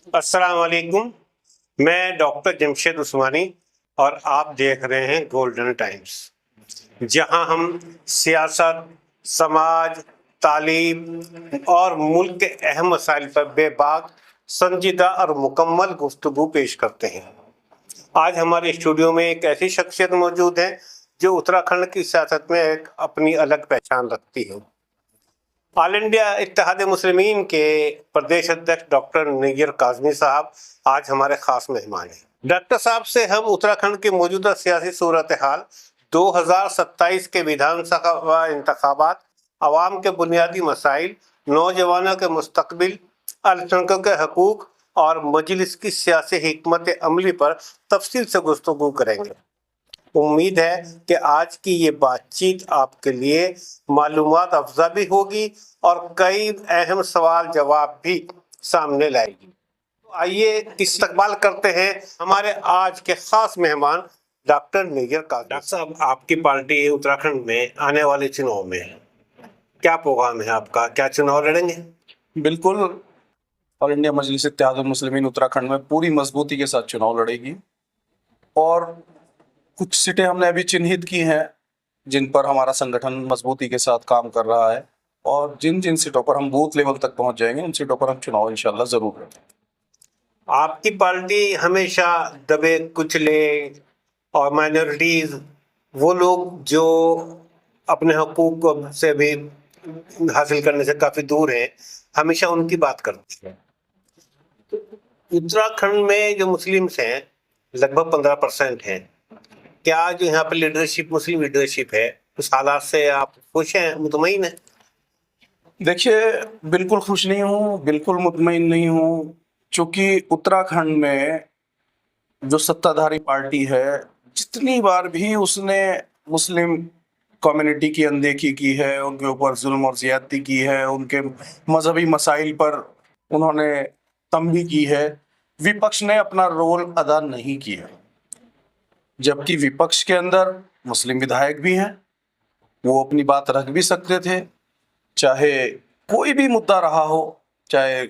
السلام علیکم، میں ڈاکٹر جمشید عثمانی اور آپ دیکھ رہے ہیں گولڈن ٹائمز، جہاں ہم سیاست، سماج، تعلیم اور ملک کے اہم مسائل پر بے باک، سنجیدہ اور مکمل گفتگو پیش کرتے ہیں۔ آج ہمارے اسٹوڈیو میں ایک ایسی شخصیت موجود ہے جو اتراکھنڈ کی سیاست میں ایک اپنی الگ پہچان رکھتی ہے۔ آل انڈیا اتحاد مسلمین کے پردیش ادھیکش ڈاکٹر نییر کاظمی صاحب آج ہمارے خاص مہمان ہیں۔ ڈاکٹر صاحب سے ہم اتراکھنڈ کی موجودہ سیاسی صورتحال، 2027 کے ویدھان سبھا انتخابات، عوام کے بنیادی مسائل، نوجوانوں کے مستقبل، الپسنکھیکوں کے حقوق اور مجلس کی سیاسی حکمت عملی پر تفصیل سے گفتگو کریں گے۔ امید ہے کہ آج کی یہ بات چیت آپ کے لیے معلومات افزا بھی ہوگی اور کئی اہم سوال جواب بھی سامنے لائے گی۔ آئیے استقبال کرتے ہیں ہمارے آج کے خاص مہمان ڈاکٹر نییر کاظمی۔ ڈاکٹر صاحب، آپ کی پارٹی اتراکھنڈ میں آنے والے چناؤ میں کیا پروگرام ہے آپ کا؟ کیا چناؤ لڑیں گے؟ بالکل، آل انڈیا مجلس اتحاد المسلمین اتراکھنڈ میں پوری مضبوطی کے ساتھ چناؤ لڑے گی، اور کچھ سیٹیں ہم نے ابھی چنہت کی ہیں جن پر ہمارا سنگٹھن مضبوطی کے ساتھ کام کر رہا ہے، اور جن سیٹوں پر ہم بوتھ لیول تک پہنچ جائیں گے ان سیٹوں پر ہم چناؤ انشاءاللہ ضرور لڑیں گے۔ آپ کی پارٹی ہمیشہ دبے کچلے اور مائنورٹیز، وہ لوگ جو اپنے حقوق سے بھی حاصل کرنے سے کافی دور ہیں، ہمیشہ ان کی بات کرتی ہے۔ اتراکھنڈ میں جو مسلمس ہیں لگ بھگ 15% ہیں، کیا جو یہاں پہ لیڈرشپ، مسلم لیڈرشپ ہے، اس حالات سے آپ خوش ہیں، مطمئن ہیں؟ دیکھیے، بالکل خوش نہیں ہوں، بالکل مطمئن نہیں ہوں، چونکہ اتراکھنڈ میں جو ستہ دھاری پارٹی ہے جتنی بار بھی اس نے مسلم کمیونٹی کی اندیکھی کی ہے، ان کے اوپر ظلم اور زیادتی کی ہے، ان کے مذہبی مسائل پر انہوں نے تنبیہ کی ہے، وپکش نے اپنا رول ادا نہیں کیا، جبکہ وپکش کے اندر مسلم ودھائک بھی ہیں، وہ اپنی بات رکھ بھی سکتے تھے، چاہے کوئی بھی مدعا رہا ہو، چاہے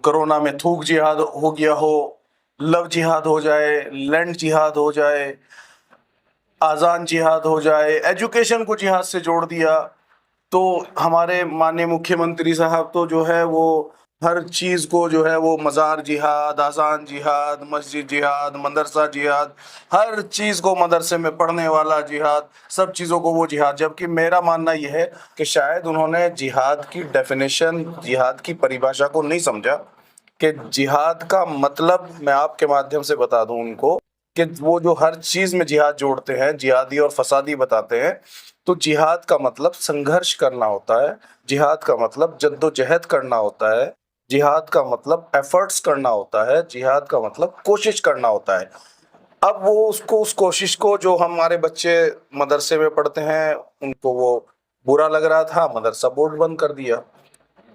کرونا میں تھوک جہاد ہو گیا ہو، لو جہاد ہو جائے، لینڈ جہاد ہو جائے، آذان جہاد ہو جائے، ایجوکیشن کو جہاد سے جوڑ دیا، تو ہمارے ماننیہ مکھیہ منتری صاحب تو جو ہے وہ ہر چیز کو جو ہے وہ مزار جہاد، آذان جہاد، مسجد جہاد، مدرسہ جہاد، ہر چیز کو مدرسے میں پڑھنے والا جہاد، سب چیزوں کو وہ جہاد، جبکہ میرا ماننا یہ ہے کہ شاید انہوں نے جہاد کی ڈیفینیشن، جہاد کی پریبھاشا کو نہیں سمجھا، کہ جہاد کا مطلب میں آپ کے مادھیم سے بتا دوں ان کو، کہ وہ جو ہر چیز میں جہاد جوڑتے ہیں، جہادی اور فسادی بتاتے ہیں، تو جہاد کا مطلب سنگھرش کرنا ہوتا ہے، جہاد کا مطلب جد و جہد کرنا ہوتا ہے، جہاد کا مطلب ایفرٹس کرنا ہوتا ہے، جہاد کا مطلب کوشش کرنا ہوتا ہے۔ اب وہ اس کوشش کو جو ہمارے بچے مدرسے میں پڑھتے ہیں ان کو وہ برا لگ رہا تھا، مدرسہ بورڈ بند کر دیا،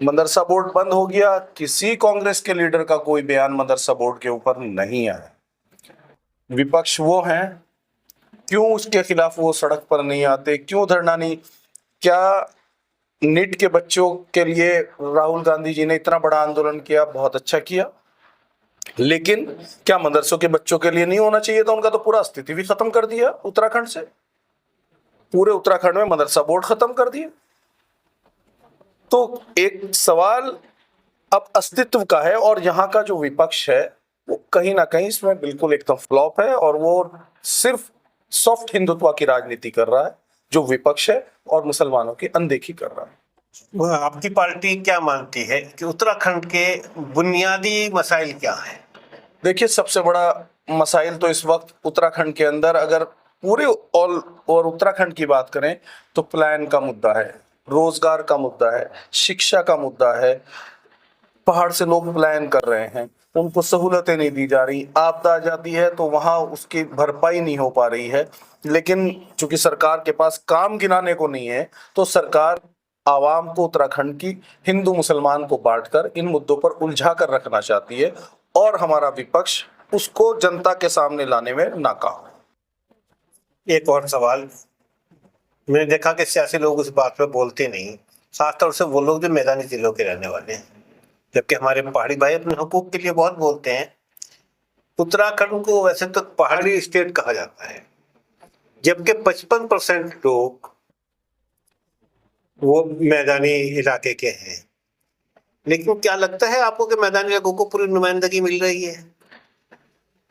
مدرسہ بورڈ بند ہو گیا، کسی کانگریس کے لیڈر کا کوئی بیان مدرسہ بورڈ کے اوپر نہیں آیا۔ وپکش وہ ہیں، کیوں اس کے خلاف وہ سڑک پر نہیں آتے، کیوں دھرنا نہیں؟ کیا نیٹ کے بچوں کے لیے راہل گاندھی جی نے اتنا بڑا آندولن کیا، بہت اچھا کیا، لیکن کیا مدرسوں کے بچوں کے لیے نہیں ہونا چاہیے تھا؟ ان کا تو پورا استھتی بھی ختم کر دیا اتراکھنڈ سے، پورے اتراکھنڈ میں مدرسہ بورڈ ختم کر دیا۔ تو ایک سوال اب استھتو کا ہے، اور یہاں کا جو وپکش ہے وہ کہیں نہ کہیں اس میں بالکل ایک دم فلاپ ہے، اور وہ صرف سافٹ ہندوتوا کی راجنیتی کر رہا ہے جو وپکش ہے، اور مسلمانوں کی اندیکھی کر رہا ہے۔ آپ کی پارٹی کیا مانتی ہے کہ اتراکھنڈ کے بنیادی مسائل کیا ہیں؟ دیکھیے، سب سے بڑا مسائل تو اس وقت اتراکھنڈ کے اندر، اگر پورے اور اتراکھنڈ کی بات کریں تو پلان کا مدعا ہے، روزگار کا مدعا ہے، شکشا کا مدعا ہے، پہاڑ سے لوگ پلان کر رہے ہیں، ان کو سہولتیں نہیں دی جا رہی، آپدا آ جاتی ہے تو وہاں اس کی بھرپائی نہیں ہو پا رہی ہے، لیکن چونکہ سرکار کے پاس کام گنانے کو نہیں ہے تو سرکار عوام کو، اتراکھنڈ کی ہندو مسلمان کو بانٹ کر ان مدوں پر الجھا کر رکھنا چاہتی ہے، اور ہمارا وپکش اس کو جنتا کے سامنے لانے میں ناکام ہے۔ ایک اور سوال، میں نے دیکھا کہ سیاسی لوگ اس بات پہ بولتے نہیں، خاص طور سے وہ لوگ جو میدانی ضلعوں کے رہنے والے ہیں۔ جبکہ ہمارے پہاڑی بھائی اپنے حقوق کے لیے بہت بولتے ہیں. اتراکھنڈ کو ویسے تو پہاڑی اسٹیٹ کہا جاتا ہے، جبکہ 55% لوگ وہ میدانی علاقے کے ہیں. لیکن کیا لگتا ہے آپ کو کہ میدانی علاقوں کو پوری نمائندگی مل رہی ہے؟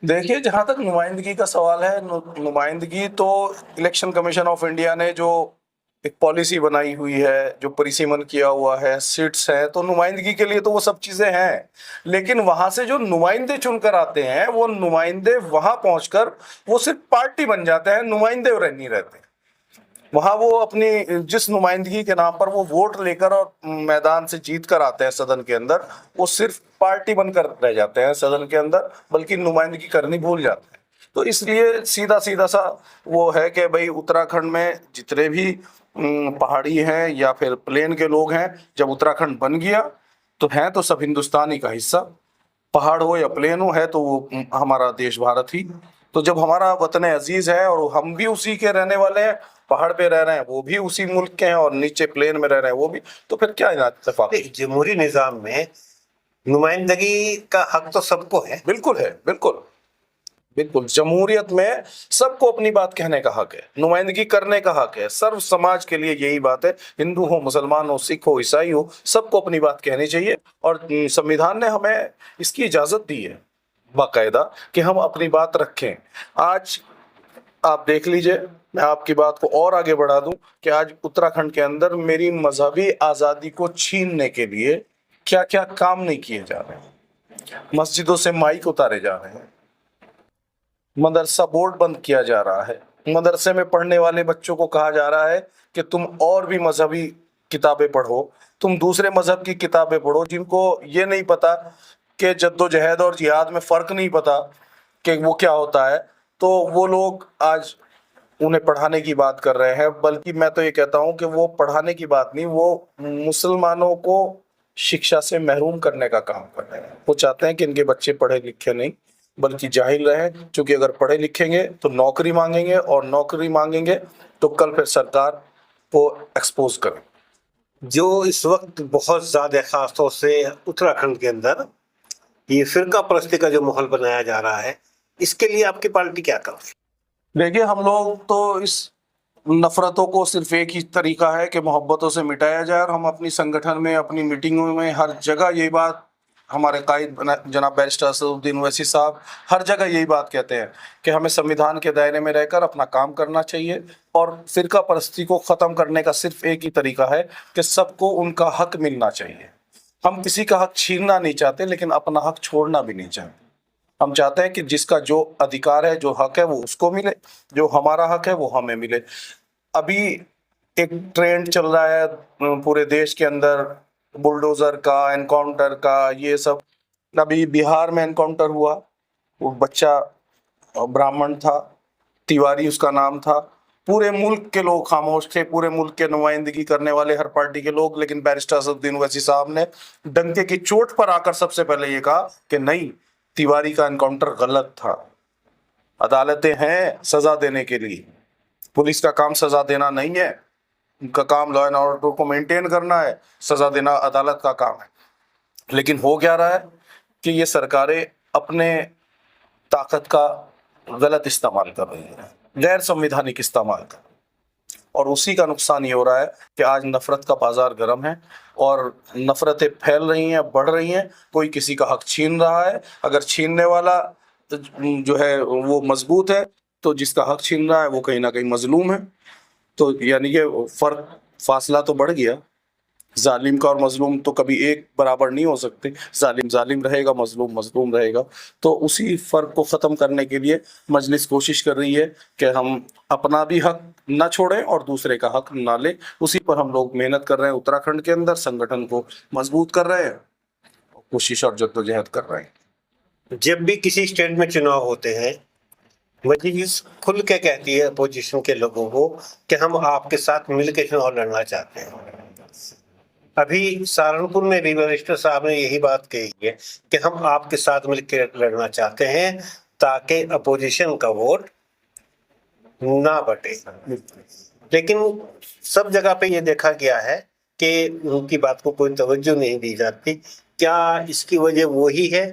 دیکھیے، جہاں تک نمائندگی کا سوال ہے، نمائندگی تو الیکشن کمیشن آف انڈیا نے جو ایک پالیسی بنائی ہوئی ہے، جو پریسیمن کیا ہوا ہے، سیٹس ہیں، تو نمائندگی کے لیے تو وہ سب چیزیں ہیں. لیکن وہاں سے جو نمائندے چن کر آتے ہیں، وہ نمائندے وہاں پہنچ کر وہ صرف پارٹی بن جاتے ہیں، نمائندے نہیں رہتے. وہاں وہ اپنی جس نمائندگی کے نام پر وہ ووٹ لے کر اور میدان سے جیت کر آتے ہیں صدن کے اندر، وہ صرف پارٹی بن کر رہ جاتے ہیں صدن کے اندر، بلکہ نمائندگی کرنی بھول جاتے ہیں. تو اس لیے سیدھا سا وہ ہے کہ بھائی اتراکھنڈ میں جتنے بھی پہاڑی ہیں یا پھر پلین کے لوگ ہیں، جب اتراکھنڈ بن گیا تو ہیں تو سب ہندوستانی کا حصہ، پہاڑ ہو یا پلین ہو، ہے تو وہ ہمارا دیش بھارت ہی. تو جب ہمارا وطن عزیز ہے اور ہم بھی اسی کے رہنے والے ہیں، پہاڑ پہ رہ رہے ہیں وہ بھی اسی ملک کے ہیں، اور نیچے پلین میں رہ رہے ہیں وہ بھی، تو پھر کیا اتفاق؟ جمہوری نظام میں نمائندگی کا حق تو سب کو ہے. بالکل ہے، بالکل بالکل. جمہوریت میں سب کو اپنی بات کہنے کا حق ہے، نمائندگی کرنے کا حق ہے. سرو سماج کے لیے یہی بات ہے، ہندو ہو، مسلمان ہو، سکھ ہو، عیسائی ہو، سب کو اپنی بات کہنی چاہیے. اور سمویدھان نے ہمیں اس کی اجازت دی ہے باقاعدہ کہ ہم اپنی بات رکھیں. آج آپ دیکھ لیجئے، میں آپ کی بات کو اور آگے بڑھا دوں کہ آج اتراکھنڈ کے اندر میری مذہبی آزادی کو چھیننے کے لیے کیا کیا کام نہیں کیے جا رہے ہیں. مسجدوں سے مائک اتارے جا رہے ہیں، مدرسہ بورڈ بند کیا جا رہا ہے، مدرسے میں پڑھنے والے بچوں کو کہا جا رہا ہے کہ تم اور بھی مذہبی کتابیں پڑھو، تم دوسرے مذہب کی کتابیں پڑھو. جن کو یہ نہیں پتا کہ جد و جہد اور جہاد میں فرق نہیں پتا کہ وہ کیا ہوتا ہے، تو وہ لوگ آج انہیں پڑھانے کی بات کر رہے ہیں. بلکہ میں تو یہ کہتا ہوں کہ وہ پڑھانے کی بات نہیں، وہ مسلمانوں کو شکشا سے محروم کرنے کا کام کر رہے ہیں. وہ چاہتے ہیں کہ ان کے بچے پڑھے لکھے نہیں بلکہ جاہل رہیں، چونکہ اگر پڑھے لکھیں گے تو نوکری مانگیں گے، اور نوکری مانگیں گے تو کل پھر سرکار کو ایکسپوز کریں. جو اس وقت بہت زیادہ خاص طور سے اتراکھنڈ کے اندر یہ فرقہ پرستی کا جو ماحول بنایا جا رہا ہے، اس کے لیے آپ کی پارٹی کیا کرے؟ دیکھیے، ہم لوگ تو اس نفرتوں کو صرف ایک ہی طریقہ ہے کہ محبتوں سے مٹایا جائے. اور ہم اپنی سنگٹھن میں، اپنی میٹنگوں میں، ہر جگہ یہی بات، ہمارے قائد جناب بیرسٹر اسدالدین اویسی صاحب ہر جگہ یہی بات کہتے ہیں کہ ہمیں سمویدھان کے دائرے میں رہ کر اپنا کام کرنا چاہیے. اور فرقہ پرستی کو ختم کرنے کا صرف ایک ہی طریقہ ہے کہ سب کو ان کا حق ملنا چاہیے. ہم کسی کا حق چھیننا نہیں چاہتے، لیکن اپنا حق چھوڑنا بھی نہیں چاہتے. ہم چاہتے ہیں کہ جس کا جو ادھیکار ہے، جو حق ہے، وہ اس کو ملے، جو ہمارا حق ہے وہ ہمیں ملے. ابھی ایک ٹرینڈ چل رہا ہے پورے دیش کے اندر، بلڈوزر کا، انکاؤنٹر کا، یہ سب. ابھی بہار میں انکاؤنٹر ہوا، وہ بچہ براہمن تھا، تیواری اس کا نام تھا. پورے ملک کے لوگ خاموش تھے، پورے ملک کے نمائندگی کرنے والے ہر پارٹی کے لوگ، لیکن بیرسٹر اسدالدین اویسی صاحب نے ڈنکے کی چوٹ پر آ کر سب سے پہلے یہ کہا کہ نہیں، تیواری کا انکاؤنٹر غلط تھا. عدالتیں ہیں سزا دینے کے لیے، پولیس کا کام سزا دینا نہیں ہے، ان کا کام لا اینڈ آرڈر کو مینٹین کرنا ہے، سزا دینا عدالت کا کام ہے. لیکن ہو کیا رہا ہے کہ یہ سرکاریں اپنے طاقت کا غلط استعمال کر رہی ہیں، غیر سمویدھانک استعمال کر رہی ہیں. اور اسی کا نقصان یہ ہو رہا ہے کہ آج نفرت کا بازار گرم ہے، اور نفرتیں پھیل رہی ہیں، بڑھ رہی ہیں. کوئی کسی کا حق چھین رہا ہے، اگر چھیننے والا جو ہے وہ مضبوط ہے تو جس کا حق چھین رہا ہے وہ کہیں نہ کہیں مظلوم ہے. تو یعنی کہ فاصلہ تو بڑھ گیا. ظالم کا اور مظلوم تو کبھی ایک برابر نہیں ہو سکتے، ظالم ظالم رہے گا، مظلوم مظلوم رہے گا. تو اسی فرق کو ختم کرنے کے لیے مجلس کوشش کر رہی ہے کہ ہم اپنا بھی حق نہ چھوڑیں اور دوسرے کا حق نہ لیں. اسی پر ہم لوگ محنت کر رہے ہیں، اتراکھنڈ کے اندر سنگٹھن کو مضبوط کر رہے ہیں، کوشش اور جدوجہد کر رہے ہیں. جب بھی کسی اسٹیٹ میں چناؤ ہوتے ہیں، مجلس کھل کے کہتی ہے اپوزیشن کے لوگوں کو کہ ہم آپ کے ساتھ مل کے چناؤ لڑنا چاہتے ہیں. ابھی سہارنپور میں بھی بیرسٹر صاحب نے یہی بات کہی ہے کہ ہم آپ کے ساتھ مل کے لڑنا چاہتے ہیں تاکہ اپوزیشن کا ووٹ نہ بٹے. لیکن سب جگہ پہ یہ دیکھا گیا ہے کہ ان کی بات کو کوئی توجہ نہیں دی جاتی. کیا اس کی وجہ وہی ہے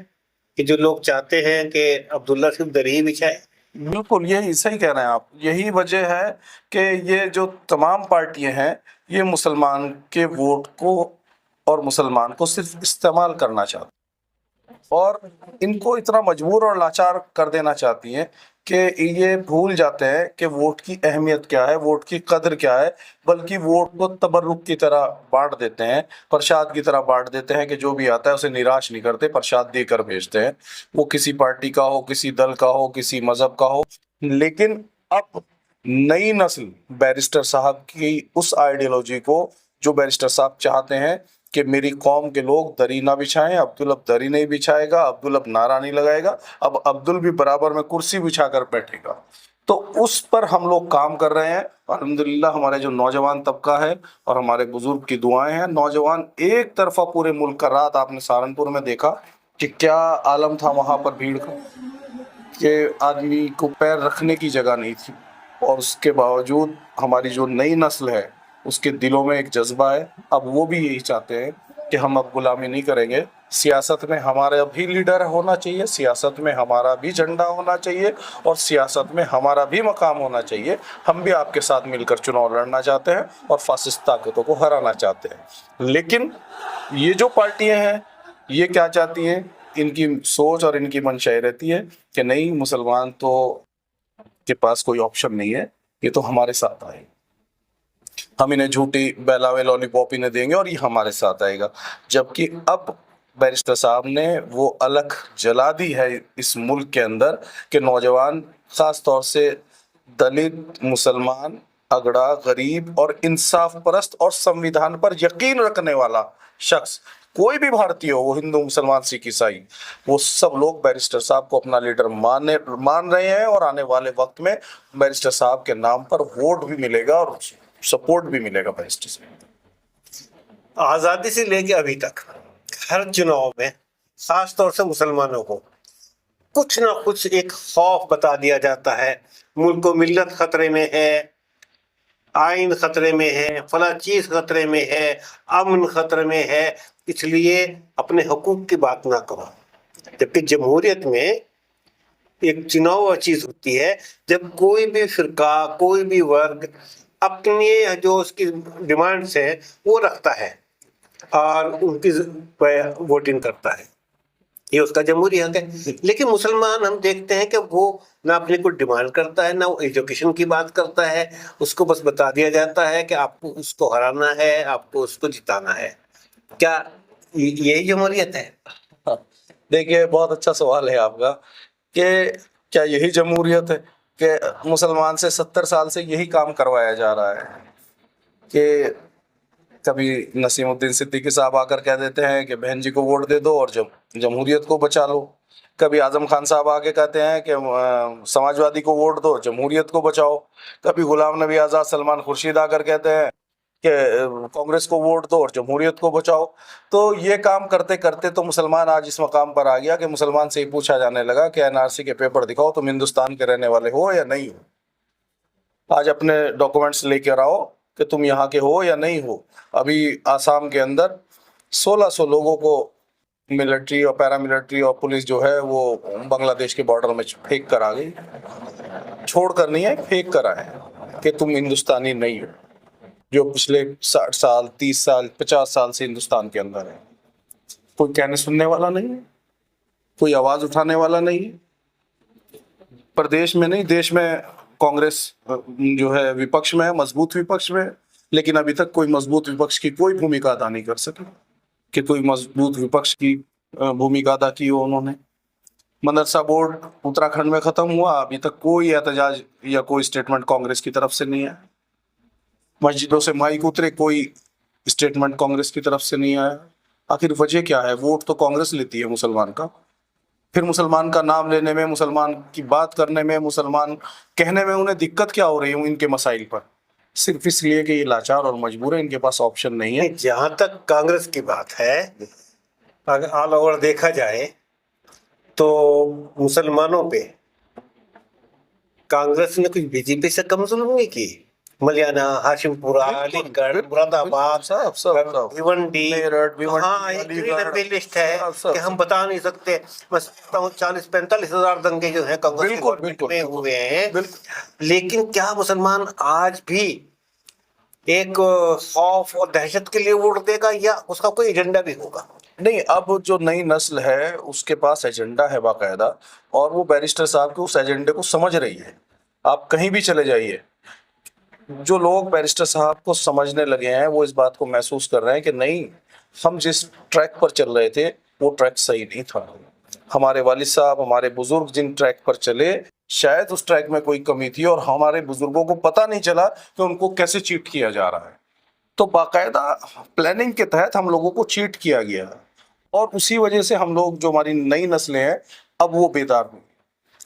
کہ جو لوگ چاہتے ہیں کہ عبداللہ صرف در ہی بچھائے؟ بالکل یہی صحیح کہہ رہے ہیں آپ. یہی وجہ ہے کہ یہ جو تمام پارٹیاں ہیں یہ مسلمان کے ووٹ کو اور مسلمان کو صرف استعمال کرنا چاہتی ہیں اور ان کو اتنا مجبور اور لاچار کر دینا چاہتی ہیں کہ یہ بھول جاتے ہیں کہ ووٹ کی اہمیت کیا ہے, ووٹ کی قدر کیا ہے, بلکہ ووٹ کو تبرک کی طرح بانٹ دیتے ہیں, پرساد کی طرح بانٹ دیتے ہیں کہ جو بھی آتا ہے اسے نراش نہیں کرتے, پرساد دے کر بھیجتے ہیں, وہ کسی پارٹی کا ہو, کسی دل کا ہو, کسی مذہب کا ہو. لیکن اب نئی نسل بیرسٹر صاحب کی اس آئیڈیالوجی کو, جو بیرسٹر صاحب چاہتے ہیں کہ میری قوم کے لوگ دری نہ بچھائیں, عبدل اب دری نہیں بچھائے گا, عبدل اب نعرہ نہیں لگائے گا, اب عبدل بھی برابر میں کرسی بچھا کر بیٹھے گا. تو اس پر ہم لوگ کام کر رہے ہیں. الحمدللہ ہمارے جو نوجوان طبقہ ہے اور ہمارے بزرگ کی دعائیں ہیں, نوجوان ایک طرفہ پورے ملک کا, رات آپ نے سہارنپور میں دیکھا کہ کیا عالم تھا وہاں پر بھیڑ کا, کہ آدمی کو پیر رکھنے کی جگہ نہیں تھی. اور اس کے باوجود ہماری جو نئی نسل ہے اس کے دلوں میں ایک جذبہ ہے. اب وہ بھی یہی چاہتے ہیں کہ ہم اب غلامی نہیں کریں گے, سیاست میں ہمارا بھی لیڈر ہونا چاہیے, سیاست میں ہمارا بھی جھنڈا ہونا چاہیے, اور سیاست میں ہمارا بھی مقام ہونا چاہیے. ہم بھی آپ کے ساتھ مل کر چناؤ لڑنا چاہتے ہیں اور فاسسٹ طاقتوں کو ہرانا چاہتے ہیں. لیکن یہ جو پارٹیاں ہیں یہ کیا چاہتی ہیں, ان کی سوچ اور ان کی منشا یہ رہتی ہے کہ نہیں, مسلمان تو کے پاس کوئی آپشن نہیں ہے, یہ تو ہمارے ساتھ آئے, ہم انہیں جھوٹی بہلاوے لالی پاپ انہیں دیں گے اور یہ ہمارے ساتھ آئے گا. جبکہ اب بیرسٹر صاحب نے وہ الگ جلا دی ہے اس ملک کے اندر کہ نوجوان, خاص طور سے دلت, مسلمان, اگڑا, غریب اور انصاف پرست اور سمویدھان پر یقین رکھنے والا شخص, کوئی بھی بھارتی ہو, وہ ہندو, مسلمان, سکھ, عیسائی, وہ سب لوگ بیرسٹر صاحب کو اپنا لیڈر مان رہے ہیں. اور آنے والے وقت میں بیرسٹر صاحب کے نام پر ووٹ بھی ملے گا اور سپورٹ بھی ملے گا بیرسٹر صاحب. آزادی سے لے کے ابھی تک ہر چناؤ میں خاص طور سے مسلمانوں کو کچھ نہ کچھ ایک خوف بتا دیا جاتا ہے, ملک و ملت خطرے میں ہے, آئین خطرے میں ہے, فلاں چیز خطرے میں ہے, امن خطرے میں ہے, اس لیے اپنے حقوق کی بات نہ کرو. جبکہ جمہوریت میں ایک چناؤ چیز ہوتی ہے جب کوئی بھی فرقہ, کوئی بھی ورگ اپنی جو اس کی ڈیمانڈس ہے وہ رکھتا ہے اور ان کی ووٹنگ کرتا ہے, یہ اس کا جمہوری حق ہے. لیکن مسلمان ہم دیکھتے ہیں کہ وہ نہ اپنے کو ڈیمانڈ کرتا ہے, نہ وہ ایجوکیشن کی بات کرتا ہے, اس کو بس بتا دیا جاتا ہے کہ آپ کو اس کو ہرانا ہے, آپ کو اس کو جتانا ہے. کیا یہی جمہوریت ہے؟ دیکھیے بہت اچھا سوال ہے آپ کا کہ کیا یہی جمہوریت ہے کہ مسلمان سے 70 سال سے یہی کام کروایا جا رہا ہے کہ کبھی نسیم الدین صدیقی صاحب آ کر کہہ دیتے ہیں کہ بہن جی کو ووٹ دے دو اور جمہوریت کو بچا لو, کبھی اعظم خان صاحب آ کے کہتے ہیں کہ سماجوادی کو ووٹ دو, جمہوریت کو بچاؤ, کبھی غلام نبی آزاد, سلمان خورشید آ کر کہتے ہیں کہ کانگریس کو ووٹ دو اور جمہوریت کو بچاؤ. تو یہ کام کرتے کرتے تو مسلمان آج اس مقام پر آ گیا کہ مسلمان سے ہی پوچھا جانے لگا کہ NRC کے پیپر دکھاؤ, تم ہندوستان کے رہنے والے ہو یا نہیں ہو, آج اپنے ڈاکومنٹس لے کر آؤ کہ تم یہاں کے ہو یا نہیں ہو. ابھی آسام کے اندر 1600 لوگوں کو ملٹری اور پیراملٹری اور پولیس جو ہے وہ بنگلہ دیش کے بارڈر میں پھینک کر آ گئی, چھوڑ کر نہیں ہے, پھینک کر آئے کہ تم ہندوستانی نہیں ہو, جو پچھلے 60 سال 30 سال 50 سال سے ہندوستان کے اندر ہے. کوئی کہنے سننے والا نہیں ہے, کوئی آواز اٹھانے والا نہیں ہے. پردیش میں نہیں, دیش میں کانگریس جو ہے وپکش میں ہے, مضبوط وپکش میں ہے, لیکن ابھی تک کوئی مضبوط وپکش کی کوئی بھومکا ادا نہیں کر سکے کہ کوئی مضبوط وپکش کی بھومکا ادا کی ہو انہوں نے. مدرسہ بورڈ اتراکھنڈ میں ختم ہوا, ابھی تک کوئی احتجاج یا کوئی اسٹیٹمنٹ کانگریس کی طرف سے نہیں ہے. مسجدوں سے مائک اترے, کوئی اسٹیٹمنٹ کانگریس کی طرف سے نہیں آیا. آخر وجہ کیا ہے؟ ووٹ تو کانگریس لیتی ہے مسلمان کا, پھر مسلمان کا نام لینے میں, مسلمان کی بات کرنے میں, مسلمان کہنے میں انہیں دقت کیا ہو رہی ہے ان کے مسائل پر؟ صرف اس لیے کہ یہ لاچار اور مجبور ہے, ان کے پاس آپشن نہیں ہے. جہاں تک کانگریس کی بات ہے, اگر آل اوور دیکھا جائے تو مسلمانوں پہ کانگریس نے کچھ BJP سے کم ظلم نہیں کی. ملیانہ، ہاشم پورہ، علی گڑھ، مراد آباد، سب بھیونڈی، میرٹھ، ہاں ایک علی اتنی گڑھ، لمبی لسٹ ہے سب کہ ہم بتا نہیں سکتے. میں سمجھتا ہوں 40-45 ہزار دنگے جو ہیں کانگریس کی بالکل گورنمنٹ بالکل میں ہوئے ہیں. بالکل. لیکن کیا مسلمان آج بھی ایک خوف اور دہشت کے لیے ووٹ دے گا یا اس کا کوئی ایجنڈا بھی ہوگا؟ نہیں، اب جو نئی نسل ہے اس کے پاس ایجنڈا ہے باقاعدہ، اور وہ بیرسٹر صاحب کے اس ایجنڈے کو سمجھ رہی ہے. آپ کہیں بھی چلے جائیے، جو لوگ بیرسٹر صاحب کو سمجھنے لگے ہیں وہ اس بات کو محسوس کر رہے ہیں کہ نہیں، ہم جس ٹریک پر چل رہے تھے وہ ٹریک صحیح نہیں تھا. ہمارے والد صاحب، ہمارے بزرگ جن ٹریک پر چلے، شاید اس ٹریک میں کوئی کمی تھی اور ہمارے بزرگوں کو پتہ نہیں چلا کہ ان کو کیسے چیٹ کیا جا رہا ہے. تو باقاعدہ پلاننگ کے تحت ہم لوگوں کو چیٹ کیا گیا، اور اسی وجہ سے ہم لوگ، جو ہماری نئی نسلیں ہیں، اب وہ بیدار ہوئی.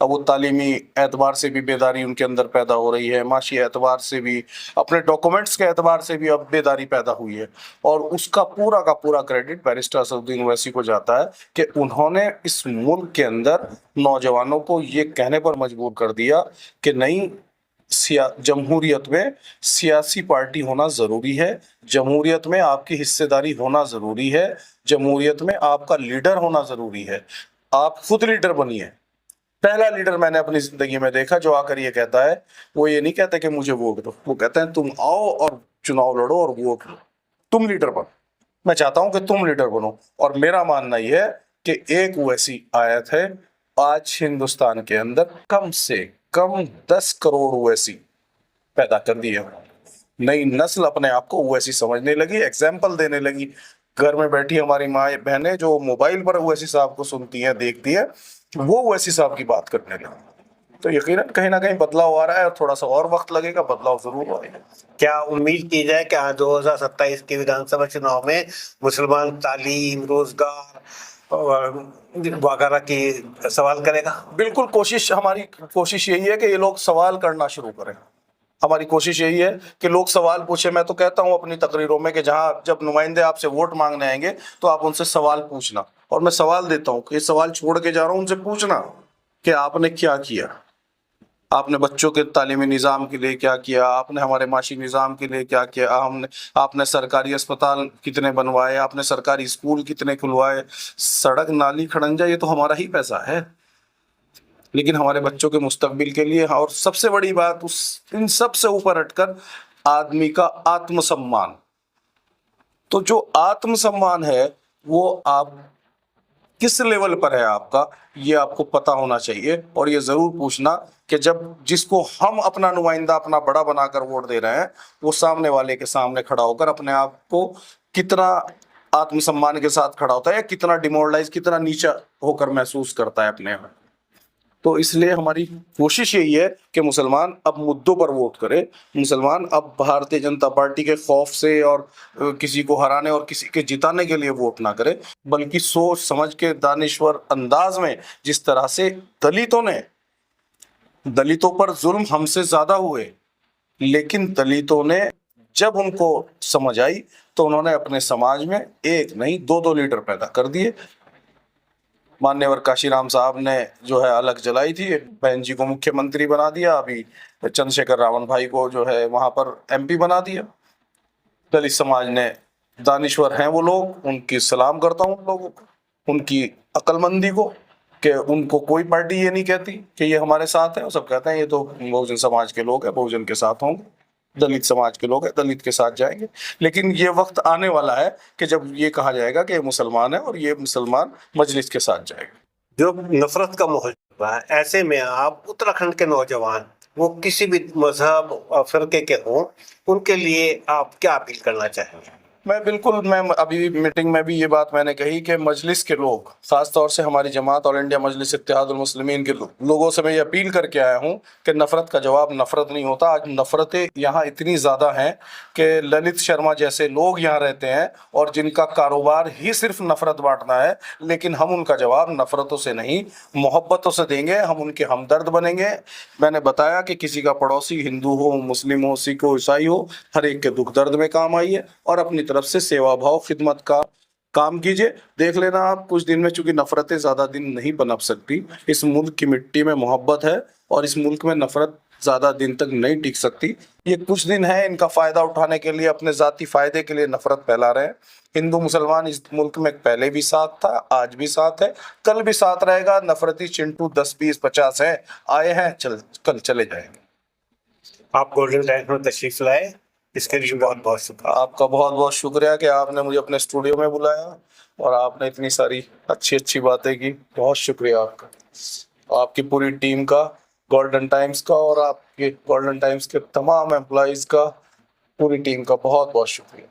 اب وہ تعلیمی اعتبار سے بھی بیداری ان کے اندر پیدا ہو رہی ہے، معاشی اعتبار سے بھی، اپنے ڈاکومنٹس کے اعتبار سے بھی اب بیداری پیدا ہوئی ہے. اور اس کا پورا کریڈٹ بیرسٹر اسد الدین اویسی کو جاتا ہے کہ انہوں نے اس ملک کے اندر نوجوانوں کو یہ کہنے پر مجبور کر دیا کہ نہیں، جمہوریت میں سیاسی پارٹی ہونا ضروری ہے، جمہوریت میں آپ کی حصے داری ہونا ضروری ہے، جمہوریت میں آپ کا لیڈر ہونا ضروری ہے. آپ خود لیڈر بنیے. پہلا لیڈر میں نے اپنی زندگی میں دیکھا جو آ کر یہ کہتا ہے، وہ یہ نہیں کہتا کہ مجھے ووٹ دو، وہ کہتے ہیں تم آؤ اور چناؤ لڑو اور ووٹ لو، تم لیڈر بنو. میں چاہتا ہوں کہ تم لیڈر بنو. اور میرا ماننا یہ ہے کہ ایک ویسی آیت ہے آج ہندوستان کے اندر کم سے کم 10 کروڑ اویسی پیدا کر دیے. نئی نسل اپنے آپ کو اویسی سمجھنے لگی، ایگزامپل دینے لگی. گھر میں بیٹھی ہماری ماں بہنیں جو موبائل پر اویسی صاحب کو سنتی ہیں، دیکھتی ہیں، وہ اویسی صاحب کی بات کرنے لگی. تو یقیناً کہیں نہ کہیں بدلاؤ آ رہا ہے، اور تھوڑا سا اور وقت لگے گا، بدلاؤ ضرور آئے گا. کیا امید کی جائے کہ 2027 کے ودھان سبھا چناؤ میں مسلمان تعلیم، روزگار وغیرہ کی سوال کرے گا؟ بالکل. ہماری کوشش یہی ہے کہ یہ لوگ سوال کرنا شروع کریں. ہماری کوشش یہی ہے کہ لوگ سوال پوچھیں. میں تو کہتا ہوں اپنی تقریروں میں کہ جب نمائندے آپ سے ووٹ مانگنے آئیں گے تو آپ ان سے سوال پوچھنا. اور میں سوال دیتا ہوں کہ یہ سوال چھوڑ کے جا رہا ہوں، ان سے پوچھنا کہ آپ نے کیا کیا، آپ نے بچوں کے تعلیمی نظام کے لیے کیا کیا، آپ نے ہمارے معاشی نظام کے لیے کیا کیا، آپ نے سرکاری اسپتال کتنے بنوائے، آپ نے سرکاری اسکول کتنے کھلوائے. سڑک، نالی، کھڑنجا، یہ تو ہمارا ہی پیسہ ہے، لیکن ہمارے بچوں کے مستقبل کے لیے. اور سب سے بڑی بات، ان سب سے اوپر ہٹ کر آدمی کا آتم سمان. تو جو آتم سمان ہے وہ آپ کس لیول پر ہے آپ کا، یہ آپ کو پتا ہونا چاہیے. اور یہ ضرور پوچھنا کہ جس کو ہم اپنا نمائندہ، اپنا بڑا بنا کر ووٹ دے رہے ہیں، وہ سامنے والے کے سامنے کھڑا ہو کر اپنے آپ کو کتنا آتم سمان کے ساتھ کھڑا ہوتا ہے، کتنا ڈیمورلائز، کتنا نیچا ہو کر محسوس کرتا ہے اپنے آپ. تو اس لیے ہماری کوشش یہی ہے کہ مسلمان اب مدعوں پر ووٹ کرے. مسلمان اب بھارتیہ جنتا پارٹی کے خوف سے اور کسی کو ہرانے اور کسی کے جتانے کے لیے ووٹ نہ کرے، بلکہ سوچ سمجھ کے دانشور انداز میں، جس طرح سے دلتوں پر ظلم ہم سے زیادہ ہوئے، لیکن دلتوں نے جب ان کو سمجھ آئی تو انہوں نے اپنے سماج میں ایک نہیں 2 لیڈر پیدا کر دیے. مانیور کاشی رام صاحب نے جو ہے الگ جلائی تھی، بہن جی کو مکھیہ منتری بنا دیا، ابھی چندر شیکھر راون بھائی کو جو ہے وہاں پر ایم پی بنا دیا. دلت سماج نے، دانشور ہیں وہ لوگ، ان کی سلام کرتا ہوں ان لوگوں کو، ان کی عقل مندی کو، کہ ان کو کوئی پارٹی یہ نہیں کہتی کہ یہ ہمارے ساتھ ہے. وہ سب کہتے ہیں یہ تو بہوجن سماج کے لوگ ہیں، بہوجن کے ساتھ ہوں گے، دلت سماج کے لوگ ہیں، دلت کے ساتھ جائیں گے. لیکن یہ وقت آنے والا ہے کہ جب یہ کہا جائے گا کہ یہ مسلمان ہے اور یہ مسلمان مجلس کے ساتھ جائے گا. جو نفرت کا ماحول ہے، ایسے میں آپ اتراکھنڈ کے نوجوان، وہ کسی بھی مذہب اور فرقے کے ہوں، ان کے لیے آپ کیا اپیل کرنا چاہیں گے؟ میں ابھی میٹنگ میں بھی یہ بات میں نے کہی کہ مجلس کے لوگ، خاص طور سے ہماری جماعت اور انڈیا مجلس اتحاد المسلمین کے لوگوں سے میں یہ اپیل کر کے آیا ہوں کہ نفرت کا جواب نفرت نہیں ہوتا. آج نفرتیں یہاں اتنی زیادہ ہیں کہ للت شرما جیسے لوگ یہاں رہتے ہیں اور جن کا کاروبار ہی صرف نفرت بانٹنا ہے، لیکن ہم ان کا جواب نفرتوں سے نہیں، محبتوں سے دیں گے. ہم ان کے ہمدرد بنیں گے. میں نے بتایا کہ کسی کا پڑوسی ہندو ہو، مسلم ہو، سکھ ہو، عیسائی ہو، ہر ایک کے دکھ درد میں کام آئیے اور اپنی طرف سے سیوا بھاؤ، خدمت کا کام کیجئے. دیکھ لینا آپ کچھ دن میں، چونکہ نفرتیں زیادہ دن نہیں بنپ سکتی. اس ملک کی مٹی میں محبت ہے اور اس ملک میں نفرت زیادہ دن تک نہیں ٹک سکتی. یہ کچھ دن ہے، ان کا فائدہ اٹھانے کے لیے، اپنے ذاتی فائدے کے لیے نفرت پھیلا رہے ہیں. ہندو مسلمان اس ملک میں پہلے بھی ساتھ تھا، آج بھی ساتھ ہے، کل بھی ساتھ رہے گا. نفرتی چنٹو 10 20 50 ہیں، آئے ہیں، کل چلے جائیں گے. آپ گولڈن ٹائمز میں تشریف لائے، اس کے لیے بہت بہت شکریہ. آپ کا بہت بہت شکریہ کہ آپ نے مجھے اپنے اسٹوڈیو میں بلایا اور آپ نے اتنی ساری اچھی باتیں کی. بہت شکریہ آپ کا، آپ کی پوری ٹیم کا، گولڈن ٹائمز کا، اور آپ کے گولڈن ٹائمز کے تمام امپلائیز کا، پوری ٹیم کا بہت بہت شکریہ.